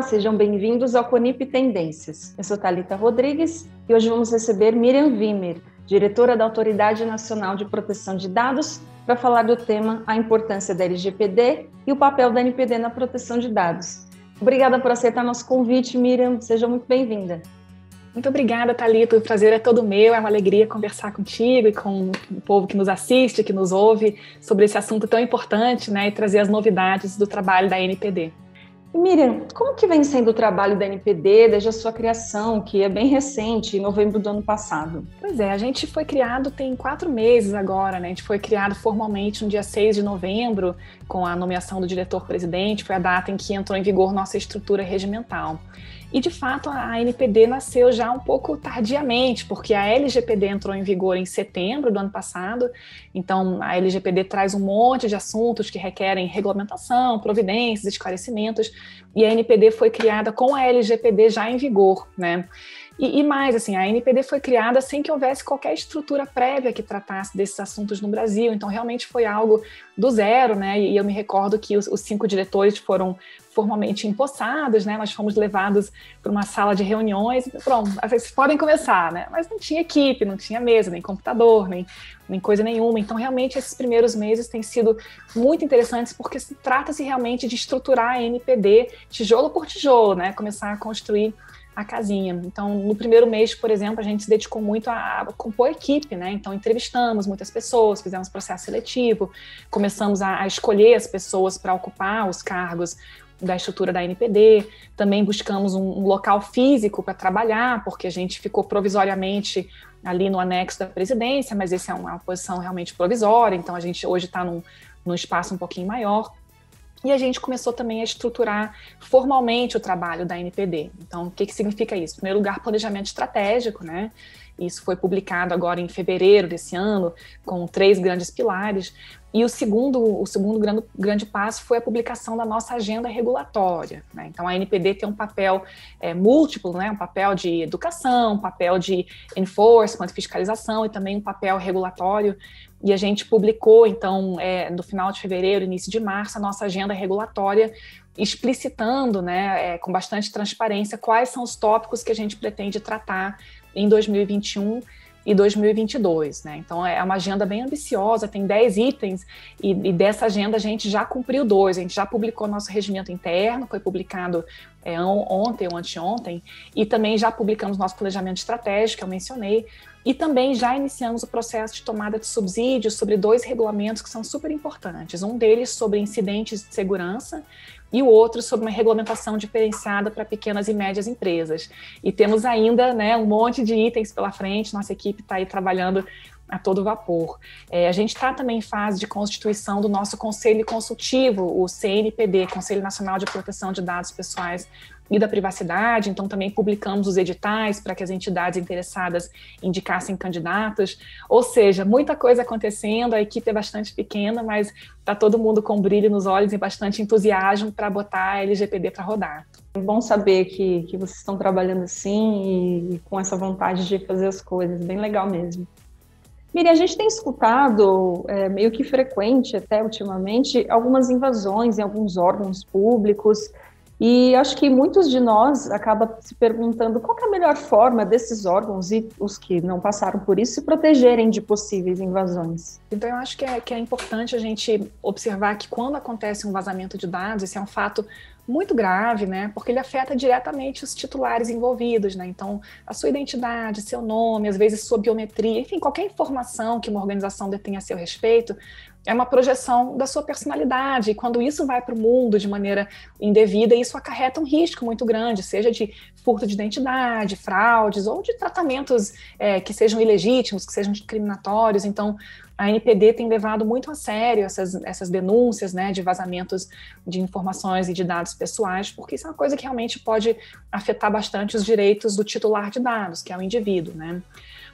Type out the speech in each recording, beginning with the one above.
sejam bem-vindos ao Conip Tendências. Eu sou Thalita Rodrigues e hoje vamos receber Miriam Wimmer, diretora da Autoridade Nacional de Proteção de Dados, para falar do tema A Importância da LGPD e o papel da NPD na proteção de dados. Obrigada por aceitar nosso convite, Miriam. Seja muito bem-vinda. Muito obrigada, Thalita. O prazer é todo meu. É uma alegria conversar contigo e com o povo que nos assiste, que nos ouve, sobre esse assunto tão importante, né, e trazer as novidades do trabalho da NPD. E Miriam, como que vem sendo o trabalho da NPD desde a sua criação, que é bem recente, em novembro do ano passado? Pois é, a gente foi criado tem 4 meses agora, né? A gente foi criado formalmente no dia 6 de novembro, com a nomeação do diretor-presidente, foi a data em que entrou em vigor nossa estrutura regimental. E, de fato, a NPD nasceu já um pouco tardiamente, porque a LGPD entrou em vigor em setembro do ano passado, então a LGPD traz um monte de assuntos que requerem regulamentação, providências, esclarecimentos, e a NPD foi criada com a LGPD já em vigor, né? E mais, assim, a NPD foi criada sem que houvesse qualquer estrutura prévia que tratasse desses assuntos no Brasil, então realmente foi algo do zero, né? E eu me recordo que os 5 diretores foram formalmente empossados, né? Nós fomos levados para uma sala de reuniões, pronto, vocês podem começar, né? Mas não tinha equipe, não tinha mesa, nem computador, nem coisa nenhuma. Então, realmente, esses primeiros meses têm sido muito interessantes, porque trata-se realmente de estruturar a NPD tijolo por tijolo, né? Começar a construir a casinha. Então, no primeiro mês, por exemplo, a gente se dedicou muito a compor a equipe, né? Então, entrevistamos muitas pessoas, fizemos processo seletivo, começamos a escolher as pessoas para ocupar os cargos da estrutura da NPD, também buscamos um local físico para trabalhar, porque a gente ficou provisoriamente ali no anexo da presidência, mas essa é uma posição realmente provisória, então a gente hoje está num espaço um pouquinho maior. E a gente começou também a estruturar formalmente o trabalho da NPD. Então, o que significa isso? Em primeiro lugar, planejamento estratégico, né? Isso foi publicado agora em fevereiro desse ano, com 3 grandes pilares. E o segundo grande passo foi a publicação da nossa agenda regulatória, né? Então, a NPD tem um papel múltiplo, né? Um papel de educação, um papel de enforcement, fiscalização e também um papel regulatório. E a gente publicou, então, no final de fevereiro, início de março, a nossa agenda regulatória, explicitando, né, com bastante transparência, quais são os tópicos que a gente pretende tratar em 2021 e 2022, né? Então, é uma agenda bem ambiciosa, tem 10 itens, e dessa agenda a gente já cumpriu 2, a gente já publicou nosso regimento interno, foi publicado ontem ou anteontem, e também já publicamos nosso planejamento estratégico, que eu mencionei, e também já iniciamos o processo de tomada de subsídios sobre 2 regulamentos que são super importantes. Um deles sobre incidentes de segurança e o outro sobre uma regulamentação diferenciada para pequenas e médias empresas. E temos ainda, né, um monte de itens pela frente, nossa equipe está aí trabalhando a todo vapor. A gente está também em fase de constituição do nosso Conselho Consultivo, o CNPD, Conselho Nacional de Proteção de Dados Pessoais e da Privacidade, então também publicamos os editais para que as entidades interessadas indicassem candidatos, ou seja, muita coisa acontecendo, a equipe é bastante pequena, mas está todo mundo com brilho nos olhos e bastante entusiasmo para botar a LGPD para rodar. É bom saber que vocês estão trabalhando assim e com essa vontade de fazer as coisas, bem legal mesmo. Miriam, a gente tem escutado, meio que frequente até ultimamente, algumas invasões em alguns órgãos públicos, e acho que muitos de nós acabam se perguntando qual que é a melhor forma desses órgãos e os que não passaram por isso se protegerem de possíveis invasões. Então, eu acho que é importante a gente observar que quando acontece um vazamento de dados, esse é um fato muito grave, né? Porque ele afeta diretamente os titulares envolvidos, né? Então, a sua identidade, seu nome, às vezes sua biometria, enfim, qualquer informação que uma organização detenha a seu respeito, é uma projeção da sua personalidade, e quando isso vai para o mundo de maneira indevida, isso acarreta um risco muito grande, seja de furto de identidade, fraudes, ou de tratamentos que sejam ilegítimos, que sejam discriminatórios. Então, a NPD tem levado muito a sério essas denúncias, né, de vazamentos de informações e de dados pessoais, porque isso é uma coisa que realmente pode afetar bastante os direitos do titular de dados, que é o indivíduo, né?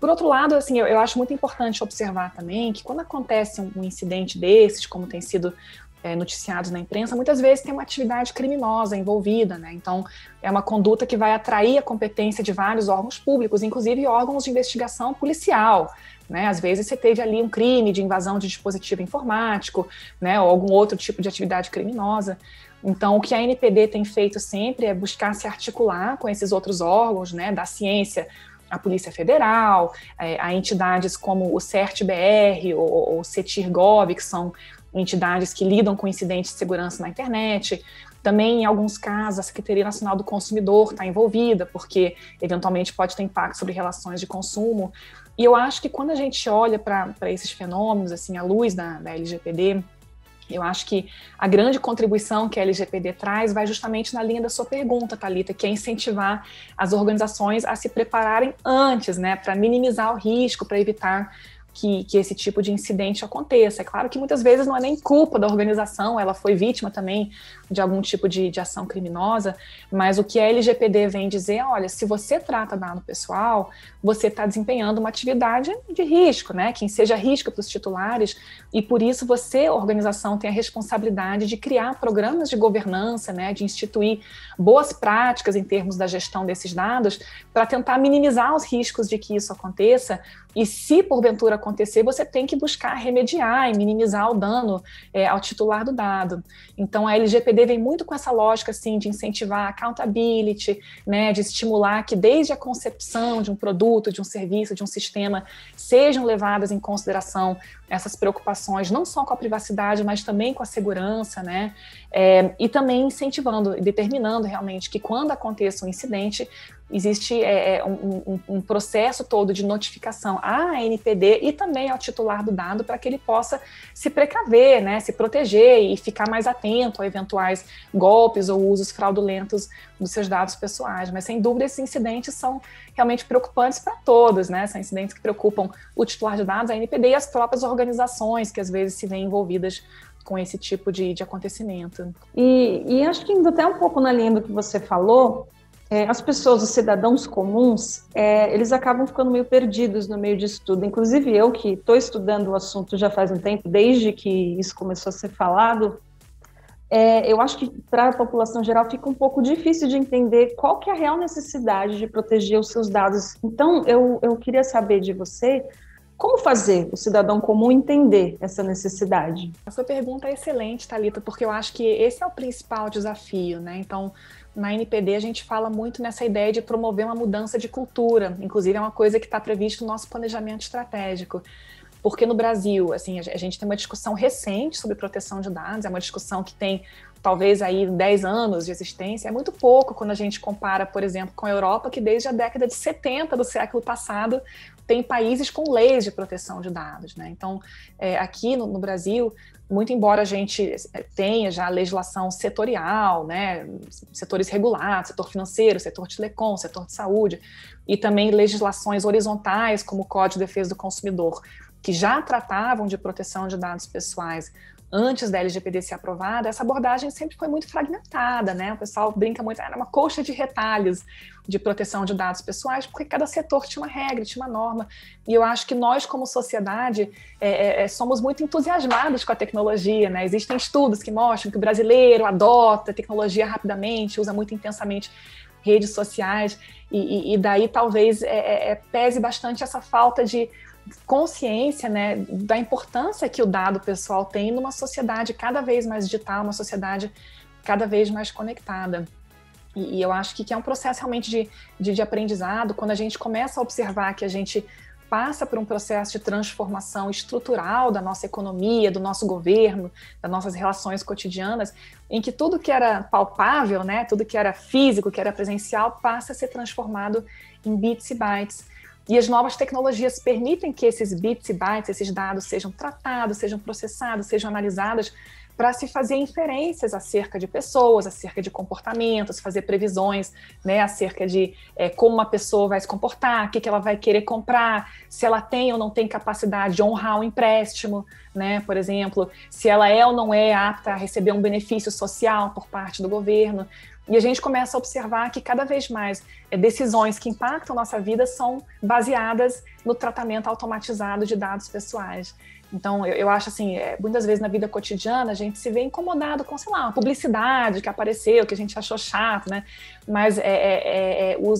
Por outro lado, assim, eu acho muito importante observar também que quando acontece um incidente desses, como tem sido noticiados na imprensa, muitas vezes tem uma atividade criminosa envolvida, né? Então, é uma conduta que vai atrair a competência de vários órgãos públicos, inclusive órgãos de investigação policial, né? Às vezes você teve ali um crime de invasão de dispositivo informático, né? Ou algum outro tipo de atividade criminosa. Então, o que a NPD tem feito sempre é buscar se articular com esses outros órgãos, né, da ciência, a Polícia Federal, a entidades como o CERT-BR ou o CETIR-Gov, que são entidades que lidam com incidentes de segurança na internet. Também, em alguns casos, a Secretaria Nacional do Consumidor está envolvida, porque eventualmente pode ter impacto sobre relações de consumo. E eu acho que quando a gente olha para esses fenômenos, assim, à luz da LGPD, eu acho que a grande contribuição que a LGPD traz vai justamente na linha da sua pergunta, Thalita, que é incentivar as organizações a se prepararem antes, né, para minimizar o risco, para evitar que esse tipo de incidente aconteça. É claro que muitas vezes não é nem culpa da organização, ela foi vítima também de algum tipo de ação criminosa, mas o que a LGPD vem dizer, olha, se você trata dado pessoal, você está desempenhando uma atividade de risco, né? Quem seja risco para os titulares, e por isso você, organização, tem a responsabilidade de criar programas de governança, né? De instituir boas práticas em termos da gestão desses dados, para tentar minimizar os riscos de que isso aconteça. E se porventura acontecer, você tem que buscar remediar e minimizar o dano ao titular do dado. Então, a LGPD vem muito com essa lógica assim, de incentivar a accountability, né, de estimular que desde a concepção de um produto, de um serviço, de um sistema, sejam levadas em consideração essas preocupações, não só com a privacidade, mas também com a segurança, né? E também incentivando, determinando realmente que quando aconteça um incidente, existe um processo todo de notificação à NPD e também ao titular do dado para que ele possa se precaver, né, se proteger e ficar mais atento a eventuais golpes ou usos fraudulentos dos seus dados pessoais. Mas, sem dúvida, esses incidentes são realmente preocupantes para todos, né? São incidentes que preocupam o titular de dados, a NPD e as próprias organizações que às vezes se veem envolvidas com esse tipo de acontecimento. E acho que indo até um pouco na linha do que você falou, as pessoas, os cidadãos comuns, eles acabam ficando meio perdidos no meio disso tudo. Inclusive eu, que estou estudando o assunto já faz um tempo, desde que isso começou a ser falado, eu acho que para a população geral fica um pouco difícil de entender qual que é a real necessidade de proteger os seus dados. Então, eu queria saber de você, como fazer o cidadão comum entender essa necessidade? A sua pergunta é excelente, Thalita, porque eu acho que esse é o principal desafio, né? Então, na NPD a gente fala muito nessa ideia de promover uma mudança de cultura, inclusive é uma coisa que está prevista no nosso planejamento estratégico, porque no Brasil, assim, a gente tem uma discussão recente sobre proteção de dados, é uma discussão que tem talvez aí 10 anos de existência, é muito pouco quando a gente compara, por exemplo, com a Europa, que desde a década de 70 do século passado tem países com leis de proteção de dados, né? Então, aqui no Brasil, muito embora a gente tenha já legislação setorial, né, setores regulados, setor financeiro, setor de telecom, setor de saúde, e também legislações horizontais, como o Código de Defesa do Consumidor, que já tratavam de proteção de dados pessoais antes da LGPD ser aprovada, essa abordagem sempre foi muito fragmentada, né? O pessoal brinca muito, era uma colcha de retalhos de proteção de dados pessoais, porque cada setor tinha uma regra, tinha uma norma, e eu acho que nós, como sociedade, somos muito entusiasmados com a tecnologia, né? Existem estudos que mostram que o brasileiro adota a tecnologia rapidamente, usa muito intensamente redes sociais, e daí talvez pese bastante essa falta de consciência, né, da importância que o dado pessoal tem numa sociedade cada vez mais digital, uma sociedade cada vez mais conectada. E eu acho que é um processo realmente de aprendizado, quando a gente começa a observar que a gente passa por um processo de transformação estrutural da nossa economia, do nosso governo, das nossas relações cotidianas, em que tudo que era palpável, né, tudo que era físico, que era presencial, passa a ser transformado em bits e bytes. E as novas tecnologias permitem que esses bits e bytes, esses dados sejam tratados, sejam processados, sejam analisados para se fazer inferências acerca de pessoas, acerca de comportamentos, fazer previsões, né, acerca de como uma pessoa vai se comportar, o que ela vai querer comprar, se ela tem ou não tem capacidade de honrar um empréstimo, né, por exemplo, se ela é ou não é apta a receber um benefício social por parte do governo. E a gente começa a observar que cada vez mais decisões que impactam nossa vida são baseadas no tratamento automatizado de dados pessoais. Então, eu acho assim, muitas vezes na vida cotidiana a gente se vê incomodado com, sei lá, uma publicidade que apareceu, que a gente achou chato, né? Mas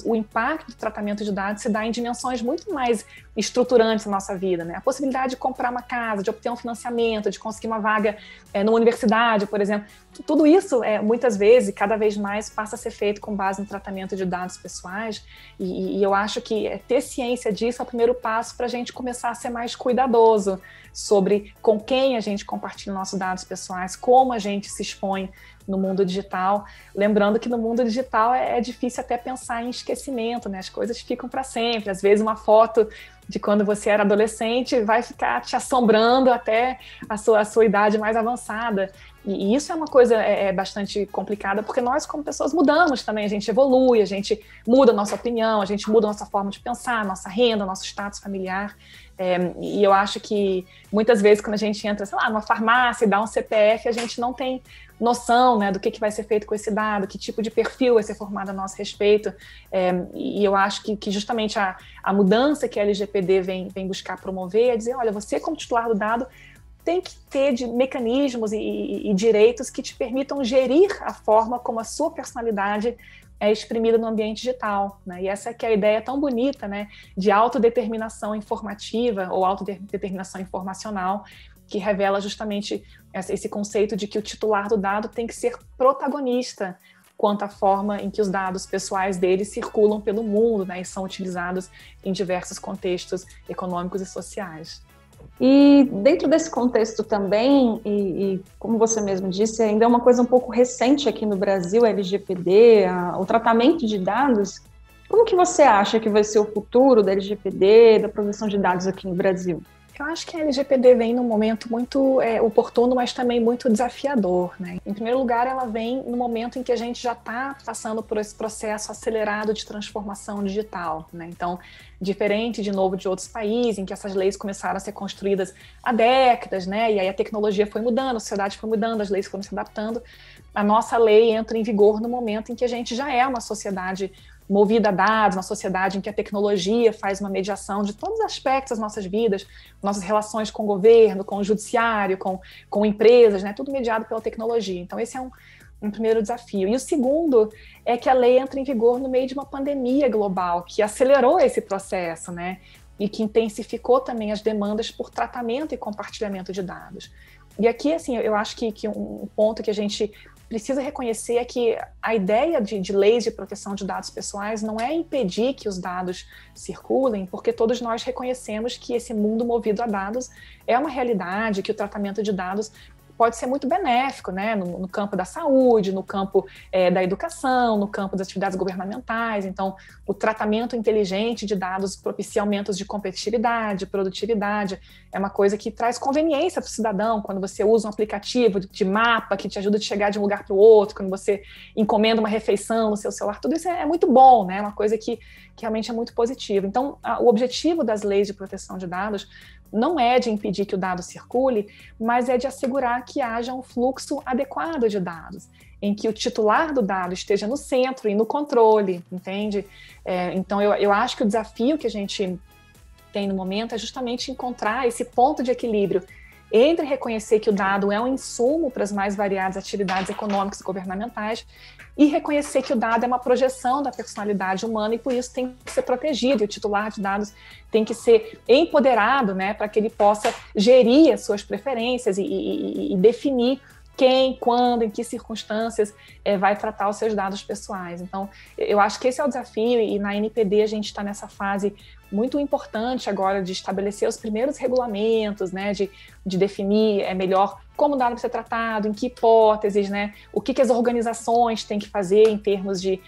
o impacto do tratamento de dados se dá em dimensões muito mais estruturantes na nossa vida, né? A possibilidade de comprar uma casa, de obter um financiamento, de conseguir uma vaga numa universidade, por exemplo. Tudo isso, muitas vezes, e cada vez mais, passa a ser feito com base no tratamento de dados pessoais. E eu acho que ter ciência disso é o primeiro passo para a gente começar a ser mais cuidadoso sobre com quem a gente compartilha nossos dados pessoais, como a gente se expõe no mundo digital. Lembrando que no mundo digital é difícil até pensar em esquecimento, né? As coisas ficam para sempre. Às vezes uma foto de quando você era adolescente vai ficar te assombrando até a sua idade mais avançada. E isso é uma coisa bastante complicada, porque nós, como pessoas, mudamos também, a gente evolui, a gente muda a nossa opinião, a gente muda a nossa forma de pensar, nossa renda, nosso status familiar. E eu acho que muitas vezes quando a gente entra, sei lá, numa farmácia e dá um CPF, a gente não tem noção, né, do que vai ser feito com esse dado, que tipo de perfil vai ser formado a nosso respeito. E eu acho que justamente a mudança que a LGPD vem buscar promover é dizer, olha, você como titular do dado tem que ter mecanismos e direitos que te permitam gerir a forma como a sua personalidade é exprimida no ambiente digital, né? E essa que é a ideia tão bonita, né, de autodeterminação informativa ou autodeterminação informacional, que revela justamente esse conceito de que o titular do dado tem que ser protagonista quanto à forma em que os dados pessoais dele circulam pelo mundo, né, e são utilizados em diversos contextos econômicos e sociais. E dentro desse contexto também, e como você mesmo disse, ainda é uma coisa um pouco recente aqui no Brasil, a LGPD, o tratamento de dados. Como que você acha que vai ser o futuro da LGPD, da proteção de dados aqui no Brasil? Eu acho que a LGPD vem num momento muito oportuno, mas também muito desafiador, né? Em primeiro lugar, ela vem no momento em que a gente já está passando por esse processo acelerado de transformação digital, né? Então, diferente, de novo, de outros países, em que essas leis começaram a ser construídas há décadas, né? E aí a tecnologia foi mudando, a sociedade foi mudando, as leis foram se adaptando. A nossa lei entra em vigor no momento em que a gente já é uma sociedade movida a dados, uma sociedade em que a tecnologia faz uma mediação de todos os aspectos das nossas vidas, nossas relações com o governo, com o judiciário, com empresas, né? Tudo mediado pela tecnologia. Então, esse é um primeiro desafio. E o segundo é que a lei entra em vigor no meio de uma pandemia global, que acelerou esse processo, né? E que intensificou também as demandas por tratamento e compartilhamento de dados. E aqui, assim, eu acho que um ponto que a gente precisa reconhecer é que a ideia de leis de proteção de dados pessoais não é impedir que os dados circulem, porque todos nós reconhecemos que esse mundo movido a dados é uma realidade, que o tratamento de dados pode ser muito benéfico, né, no campo da saúde, no campo da educação, no campo das atividades governamentais. Então, o tratamento inteligente de dados propicia aumentos de competitividade, produtividade, é uma coisa que traz conveniência para o cidadão, quando você usa um aplicativo de mapa que te ajuda a chegar de um lugar para o outro, quando você encomenda uma refeição no seu celular, tudo isso é muito bom, né, é uma coisa que realmente é muito positiva. Então, o objetivo das leis de proteção de dados não é de impedir que o dado circule, mas é de assegurar que haja um fluxo adequado de dados, em que o titular do dado esteja no centro e no controle, entende? Então, eu acho que o desafio que a gente tem no momento é justamente encontrar esse ponto de equilíbrio entre reconhecer que o dado é um insumo para as mais variadas atividades econômicas e governamentais e reconhecer que o dado é uma projeção da personalidade humana e por isso tem que ser protegido, e o titular de dados tem que ser empoderado, né, para que ele possa gerir as suas preferências e definir quem, quando, em que circunstâncias vai tratar os seus dados pessoais. Então, eu acho que esse é o desafio e na NPD a gente está nessa fase muito importante agora de estabelecer os primeiros regulamentos, né, de definir melhor como o dado vai ser tratado, em que hipóteses, né, o que as organizações têm que fazer em termos de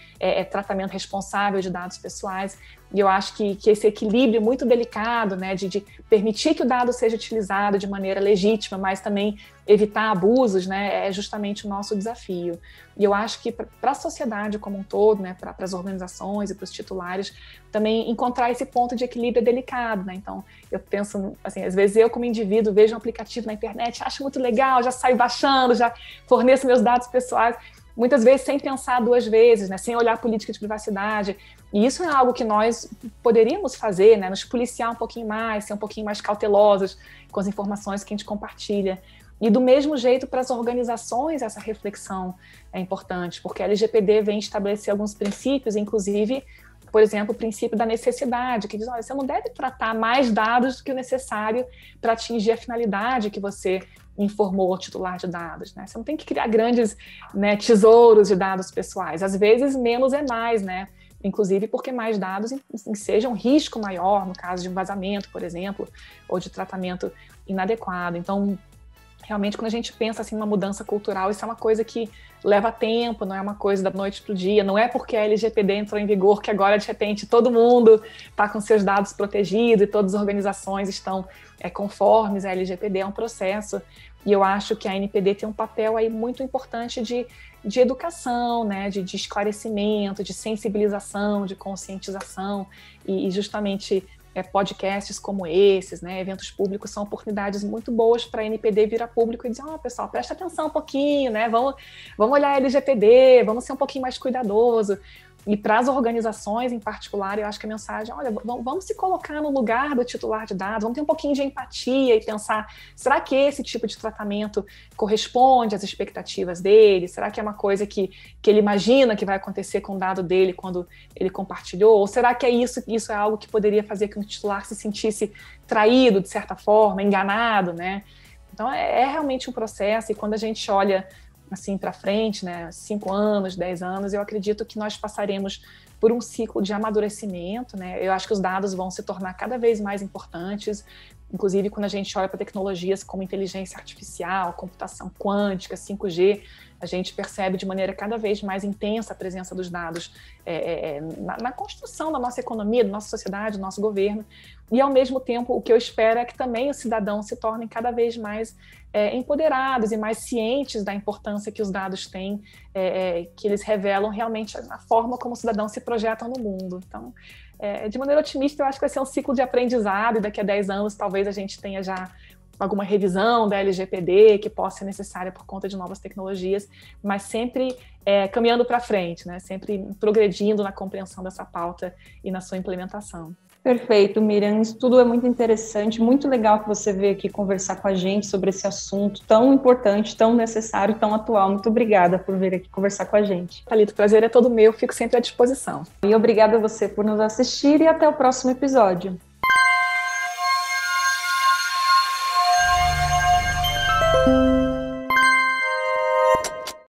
tratamento responsável de dados pessoais. E eu acho que esse equilíbrio muito delicado, né, de permitir que o dado seja utilizado de maneira legítima, mas também evitar abusos, né, é justamente o nosso desafio. E eu acho que para a sociedade como um todo, né, para as organizações e para os titulares, também encontrar esse ponto de equilíbrio é delicado, né? Então, eu penso, assim, às vezes eu como indivíduo vejo um aplicativo na internet, acho muito legal, já saio baixando, já forneço meus dados pessoais, muitas vezes sem pensar duas vezes, né, sem olhar a política de privacidade. E isso é algo que nós poderíamos fazer, né, nos policiar um pouquinho mais, ser um pouquinho mais cautelosos com as informações que a gente compartilha. E do mesmo jeito, para as organizações, essa reflexão é importante, porque a LGPD vem estabelecer alguns princípios, inclusive, por exemplo, o princípio da necessidade, que diz, olha, você não deve tratar mais dados do que o necessário para atingir a finalidade que você informou ao titular de dados, né? Você não tem que criar grandes, né, tesouros de dados pessoais. Às vezes, menos é mais, né? Inclusive porque mais dados sejam um risco maior, no caso de um vazamento, por exemplo, ou de tratamento inadequado. Então, realmente, quando a gente pensa assim, numa mudança cultural, isso é uma coisa que leva tempo, não é uma coisa da noite para o dia, não é porque a LGPD entrou em vigor que agora, de repente, todo mundo está com seus dados protegidos e todas as organizações estão conformes à LGPD, é um processo. E eu acho que a ANPD tem um papel aí muito importante de educação, né, de esclarecimento, de sensibilização, de conscientização, e justamente podcasts como esses, né, eventos públicos são oportunidades muito boas para a ANPD vir a público e dizer, pessoal, presta atenção um pouquinho, né, vamos olhar a LGPD, vamos ser um pouquinho mais cuidadoso. E para as organizações em particular, eu acho que a mensagem, olha, vamos se colocar no lugar do titular de dados, vamos ter um pouquinho de empatia e pensar, será que esse tipo de tratamento corresponde às expectativas dele? Será que é uma coisa que ele imagina que vai acontecer com o dado dele quando ele compartilhou? Ou será que isso é algo que poderia fazer com que o titular se sentisse traído, de certa forma, enganado, né? Então, é realmente um processo, e quando a gente olha assim para frente, né, 5 anos, 10 anos, eu acredito que nós passaremos por um ciclo de amadurecimento, né? Eu acho que os dados vão se tornar cada vez mais importantes, inclusive quando a gente olha para tecnologias como inteligência artificial, computação quântica, 5G, a gente percebe de maneira cada vez mais intensa a presença dos dados na construção da nossa economia, da nossa sociedade, do nosso governo. E, ao mesmo tempo, o que eu espero é que também os cidadãos se tornem cada vez mais empoderados e mais cientes da importância que os dados têm, que eles revelam realmente a forma como os cidadãos se projetam no mundo. Então, de maneira otimista, eu acho que vai ser um ciclo de aprendizado, e daqui a 10 anos talvez a gente tenha já alguma revisão da LGPD que possa ser necessária por conta de novas tecnologias, mas sempre caminhando para frente, né? Sempre progredindo na compreensão dessa pauta e na sua implementação. Perfeito, Miriam. Isso tudo é muito interessante, muito legal que você veio aqui conversar com a gente sobre esse assunto tão importante, tão necessário, tão atual. Muito obrigada por vir aqui conversar com a gente. Thalita, o prazer é todo meu, fico sempre à disposição. E obrigada a você por nos assistir, e até o próximo episódio.